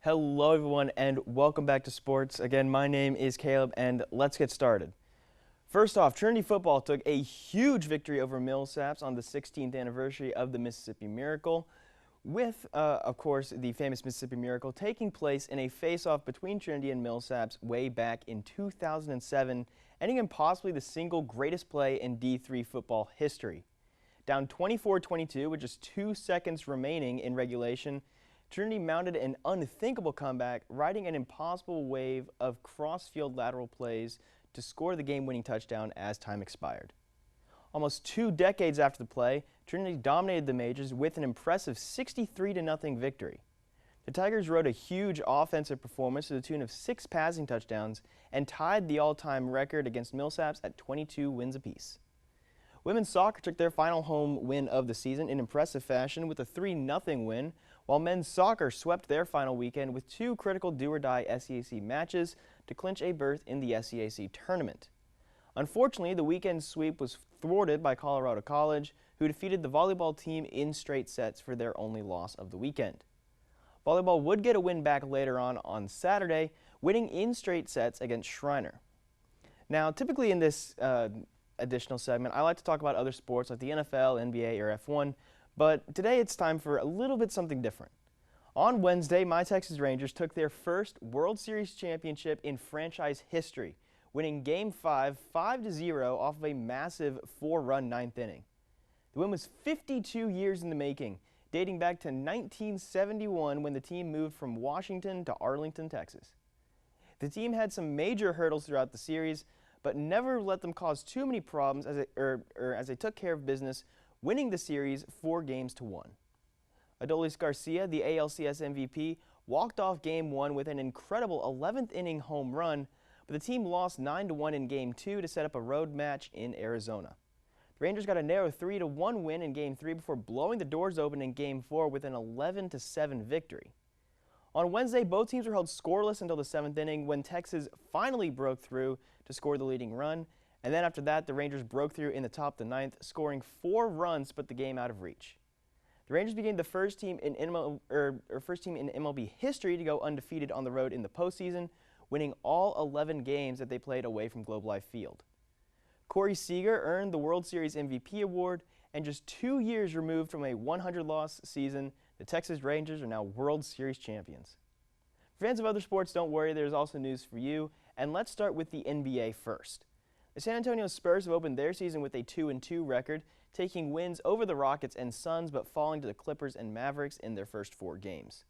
Hello everyone and welcome back to sports. Again, my name is Caleb and let's get started. First off, Trinity football took a huge victory over Millsaps on the 16th anniversary of the Mississippi Miracle, with, of course, the famous Mississippi Miracle taking place in a face-off between Trinity and Millsaps way back in 2007, ending in possibly the single greatest play in D3 football history. Down 24-22 with just 2 seconds remaining in regulation, Trinity mounted an unthinkable comeback, riding an impossible wave of cross-field lateral plays to score the game-winning touchdown as time expired. Almost 2 decades after the play, Trinity dominated the Majors with an impressive 63-0 victory. The Tigers rode a huge offensive performance to the tune of 6 passing touchdowns and tied the all-time record against Millsaps at 22 wins apiece. Women's soccer took their final home win of the season in impressive fashion with a 3-0 win, while men's soccer swept their final weekend with 2 critical do-or-die SEAC matches to clinch a berth in the SEAC tournament. Unfortunately, the weekend sweep was thwarted by Colorado College, who defeated the volleyball team in straight sets for their only loss of the weekend. Volleyball would get a win back later on Saturday, winning in straight sets against Schreiner. Now, typically in this additional segment, I like to talk about other sports like the NFL, NBA, or F1, but today it's time for a little bit something different. On Wednesday, my Texas Rangers took their first World Series championship in franchise history, winning Game 5 5-0 off of a massive 4-run 9th inning. The win was 52 years in the making, dating back to 1971 when the team moved from Washington to Arlington, Texas. The team had some major hurdles throughout the series, but never let them cause too many problems as they took care of business, winning the series 4-1. Adolis Garcia, the ALCS MVP, walked off Game 1 with an incredible 11th inning home run, but the team lost 9-1 in Game 2 to set up a road match in Arizona. The Rangers got a narrow 3-1 win in Game 3 before blowing the doors open in Game 4 with an 11-7 victory. On Wednesday, both teams were held scoreless until the 7th inning when Texas finally broke through to score the leading run, and then after that, the Rangers broke through in the top of the 9th, scoring 4 runs to put the game out of reach. The Rangers became the first team in MLB history to go undefeated on the road in the postseason, winning all 11 games that they played away from Globe Life Field. Corey Seager earned the World Series MVP award, and just 2 years removed from a 100-loss season, the Texas Rangers are now World Series champions. For fans of other sports, don't worry, there's also news for you, and let's start with the NBA first. The San Antonio Spurs have opened their season with a 2-2 record, taking wins over the Rockets and Suns, but falling to the Clippers and Mavericks in their first 4 games.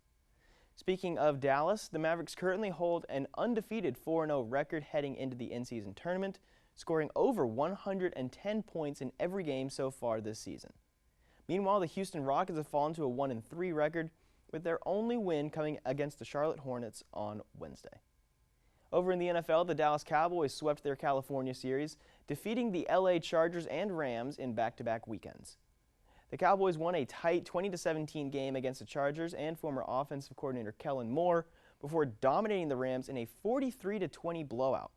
Speaking of Dallas, the Mavericks currently hold an undefeated 4-0 record heading into the in-season tournament, scoring over 110 points in every game so far this season. Meanwhile, the Houston Rockets have fallen to a 1-3 record, with their only win coming against the Charlotte Hornets on Wednesday. Over in the NFL, the Dallas Cowboys swept their California series, defeating the LA Chargers and Rams in back-to-back weekends. The Cowboys won a tight 20-17 game against the Chargers and former offensive coordinator Kellen Moore before dominating the Rams in a 43-20 blowout.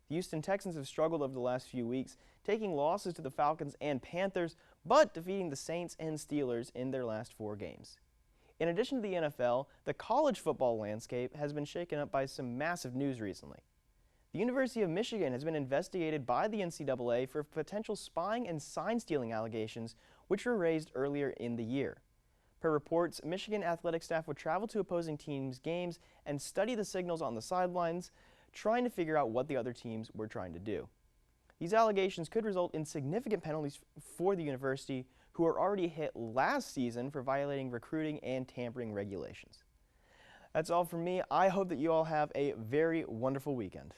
The Houston Texans have struggled over the last few weeks, taking losses to the Falcons and Panthers, but defeating the Saints and Steelers in their last 4 games. In addition to the NFL, the college football landscape has been shaken up by some massive news recently. The University of Michigan has been investigated by the NCAA for potential spying and sign-stealing allegations, which were raised earlier in the year. Per reports, Michigan athletic staff would travel to opposing teams' games and study the signals on the sidelines, trying to figure out what the other teams were trying to do. These allegations could result in significant penalties for the university, who were already hit last season for violating recruiting and tampering regulations. That's all from me. I hope that you all have a very wonderful weekend.